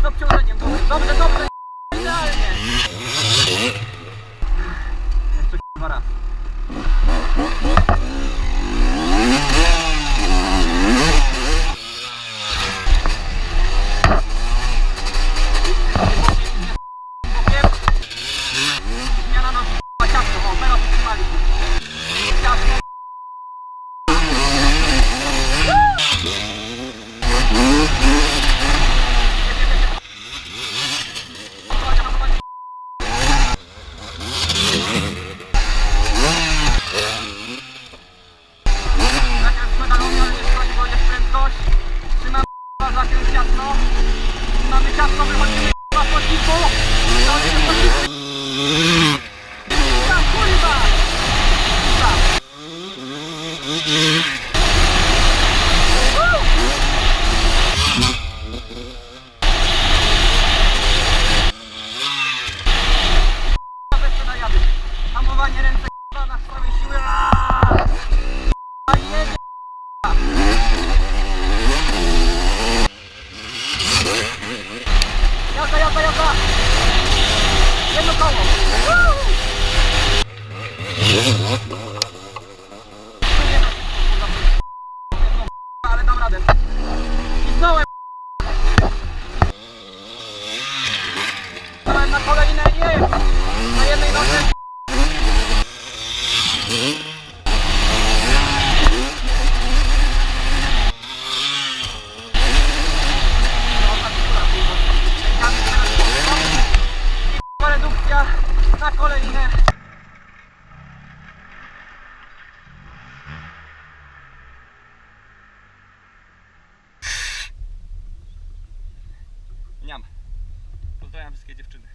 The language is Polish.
z obciążeniem. Dobrze, idealnie. Jeszcze dwa raz. Zmiana nogi, ciasno, o, teraz utrzymaliśmy. Ciasno. Zakręt medalowy, ale nie szkodzi, bo jest prędkość. Trzymamy zakręt ciasno. Trzymamy ciasno, wychodzimy po chodniku. Wychodzimy po chodniku. Tam, kurwa! Tam. Hamowanie ręce na całej siły. Jedzie. Jazda. Jedno koło. Ale dam radę. Pisnąłem. Stałem na kolejne, nie. Na jednej nodze. Redukcja na kolejne. Niam. Pozdrawiam wszystkie dziewczyny.